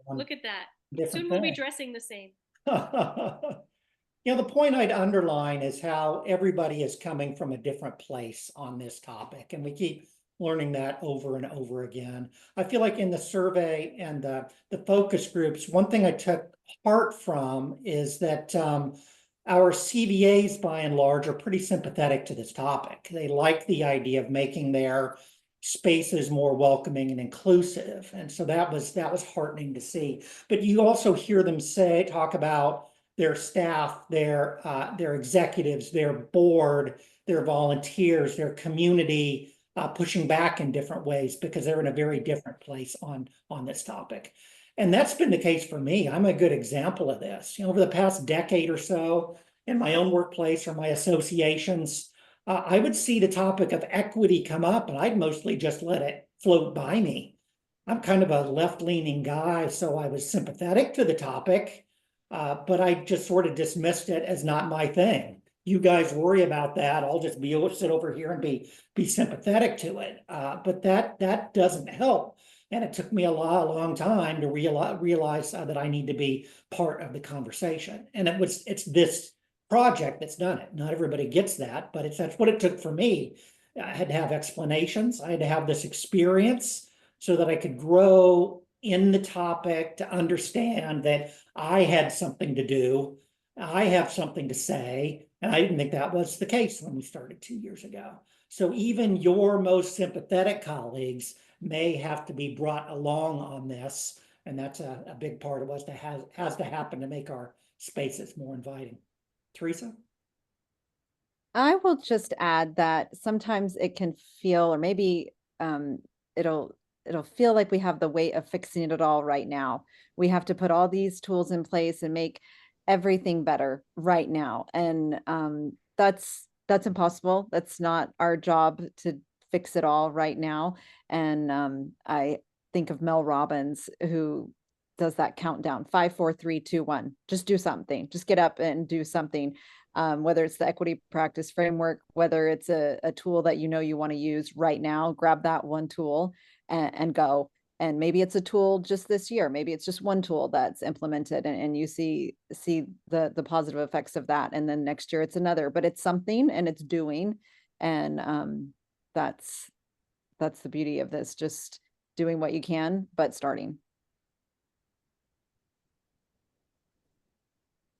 Look at that. Soon we'll be dressing the same. The point I'd underline is how everybody is coming from a different place on this topic, and we keep learning that over and over again. I feel like in the survey and the focus groups, one thing I took heart from is that our CVAs, by and large, are pretty sympathetic to this topic. They like the idea of making their spaces more welcoming and inclusive, and so that was heartening to see. But you also hear them talk about their staff, their executives, their board, their volunteers, their community, pushing back in different ways because they're in a very different place on this topic. And that's been the case for me. I'm a good example of this. Over the past decade or so, in my own workplace or my associations, I would see the topic of equity come up, and I'd mostly just let it float by me. I'm kind of a left-leaning guy, so I was sympathetic to the topic, but I just sort of dismissed it as not my thing. You guys worry about that. I'll just sit over here and be sympathetic to it. But that doesn't help. And it took me a long time to realize that I need to be part of the conversation. And it's this project that's done it. Not everybody gets that, but that's what it took for me. I had to have explanations. I had to have this experience so that I could grow in the topic, to understand that I had something to do. I have something to say. And I didn't think that was the case when we started 2 years ago. So even your most sympathetic colleagues may have to be brought along on this. And that's a big part of what has to happen to make our spaces more inviting. Teresa? I will just add that sometimes it can feel, or maybe it'll feel like we have the weight of fixing it all right now. We have to put all these tools in place and make everything better right now. And that's impossible. That's not our job to fix it all right now. And I think of Mel Robbins, who does that countdown, 5, 4, 3, 2, 1. Just do something. Just get up and do something. Whether it's the equity practice framework, whether it's a tool that you want to use right now, grab that one tool and go. And maybe it's a tool just this year. Maybe it's just one tool that's implemented and you see the positive effects of that. And then next year it's another, but it's something and it's doing. And that's the beauty of this, just doing what you can, but starting.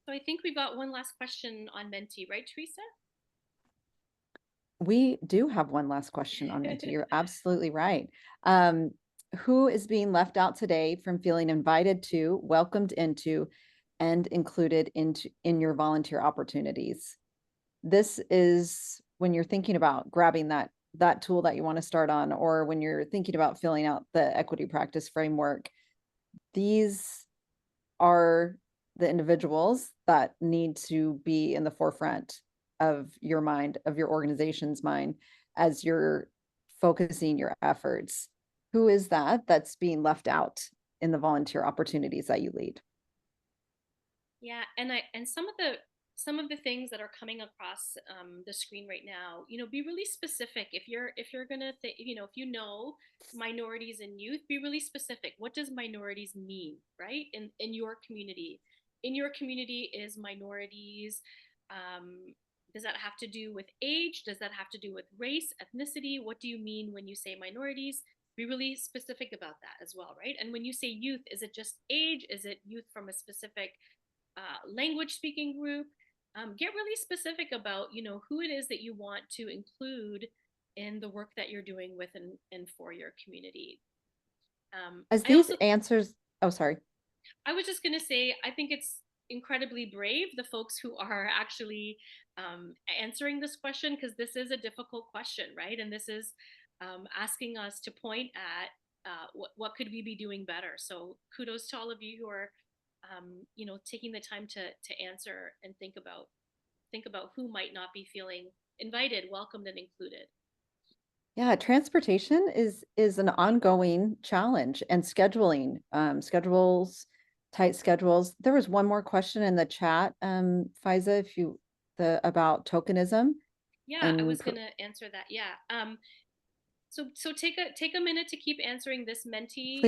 So I think we've got one last question on Menti, right, Teresa? We do have one last question on Menti. You're absolutely right. Who is being left out today from feeling invited to, welcomed into, and included in your volunteer opportunities? This is when you're thinking about grabbing that tool that you want to start on, or when you're thinking about filling out the equity practice framework. These are the individuals that need to be in the forefront of your mind, of your organization's mind, as you're focusing your efforts. Who is that that's being left out in the volunteer opportunities that you lead? Yeah, and some of the things that are coming across the screen right now, be really specific. If you're gonna if you know minorities and youth, be really specific. What does minorities mean, right? In your community, is minorities. Does that have to do with age? Does that have to do with race, ethnicity? What do you mean when you say minorities? Be really specific about that as well, right? And when you say youth, is it just age? Is it youth from a specific language speaking group? Get really specific about who it is that you want to include in the work that you're doing with and for your community. As these answers, oh, sorry. I was just going to say, I think it's incredibly brave, the folks who are actually answering this question, because this is a difficult question, right? And this is asking us to point at what could we be doing better. So kudos to all of you who are taking the time to answer and think about who might not be feeling invited, welcomed, and included. Yeah, transportation is an ongoing challenge, and scheduling, schedules, tight schedules. There was one more question in the chat, Faiza, about tokenism. Yeah, I was gonna answer that. Yeah. So take a minute to keep answering this Menti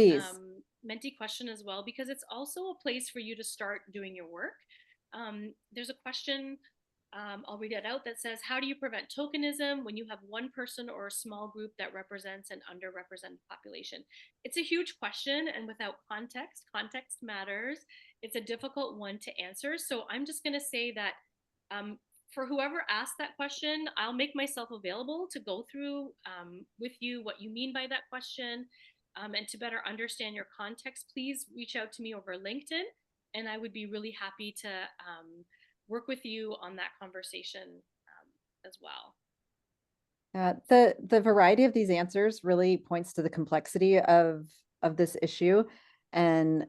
question as well, because it's also a place for you to start doing your work. There's a question, I'll read it out, that says, how do you prevent tokenism when you have one person or a small group that represents an underrepresented population? It's a huge question, and without context matters. It's a difficult one to answer. So I'm just going to say that for whoever asked that question, I'll make myself available to go through with you what you mean by that question, and to better understand your context. Please reach out to me over LinkedIn, and I would be really happy to work with you on that conversation as well. The variety of these answers really points to the complexity of this issue, and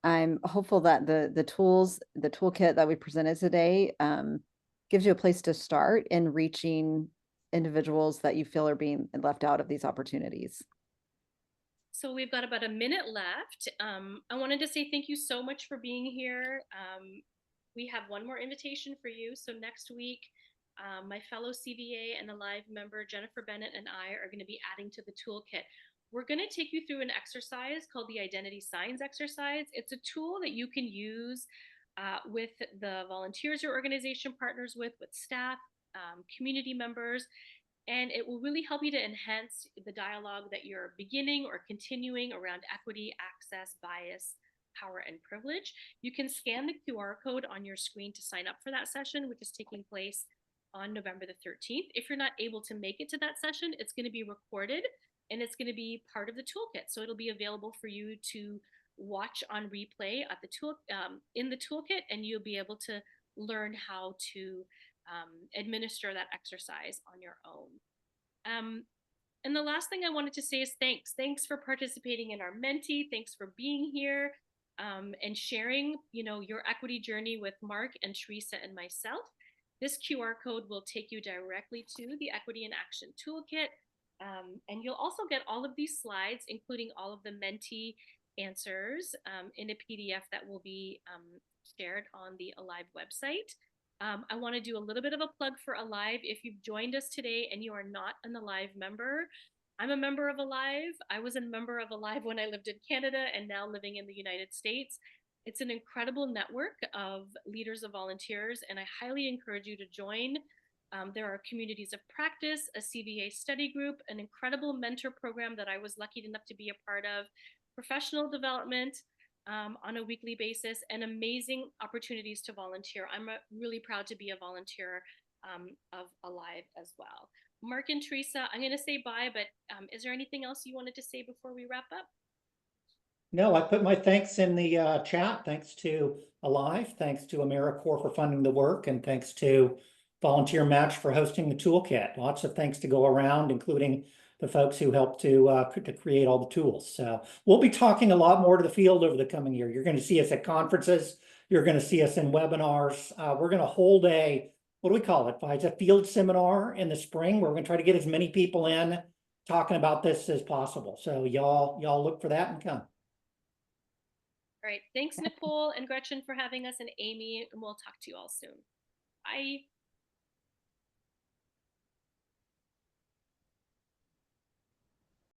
I'm hopeful that the toolkit that we presented today gives you a place to start in reaching individuals that you feel are being left out of these opportunities. So we've got about a minute left. I wanted to say thank you so much for being here. We have one more invitation for you. So next week, my fellow CVA and Alive member, Jennifer Bennett, and I are going to be adding to the toolkit. We're going to take you through an exercise called the Identity Signs exercise. It's a tool that you can use with the volunteers your organization partners with staff, community members, and it will really help you to enhance the dialogue that you're beginning or continuing around equity, access, bias, power, and privilege. You can scan the QR code on your screen to sign up for that session, which is taking place on November the 13th. If you're not able to make it to that session, it's going to be recorded and it's going to be part of the toolkit. So it'll be available for you to watch on replay at in the toolkit, and you'll be able to learn how to administer that exercise on your own. And the last thing I wanted to say is thanks. Thanks for participating in our Menti. Thanks for being here and sharing, your equity journey with Mark and Teresa and myself. This QR code will take you directly to the Equity in Action Toolkit. And you'll also get all of these slides, including all of the Menti answers in a PDF that will be shared on the Alive website. I want to do a little bit of a plug for Alive. If you've joined us today and you are not an Alive member, I'm a member of Alive. I was a member of Alive when I lived in Canada and now living in the United States. It's an incredible network of leaders of volunteers, and I highly encourage you to join There are communities of practice, a CVA study group, an incredible mentor program that I was lucky enough to be a part of, professional development on a weekly basis, and amazing opportunities to volunteer. I'm really proud to be a volunteer of Alive as well. Mark and Teresa, I'm going to say bye, but is there anything else you wanted to say before we wrap up? No, I put my thanks in the chat. Thanks to Alive, thanks to AmeriCorps for funding the work, and thanks to Volunteer Match for hosting the toolkit. Lots of thanks to go around, including the folks who helped to create all the tools. So we'll be talking a lot more to the field over the coming year. You're going to see us at conferences. You're going to see us in webinars. We're going to hold what do we call it, It's a field seminar in the spring. We're going to try to get as many people in talking about this as possible. So y'all look for that and come. All right. Thanks, Nicole and Gretchen, for having us, and Amy, and we'll talk to you all soon. Bye.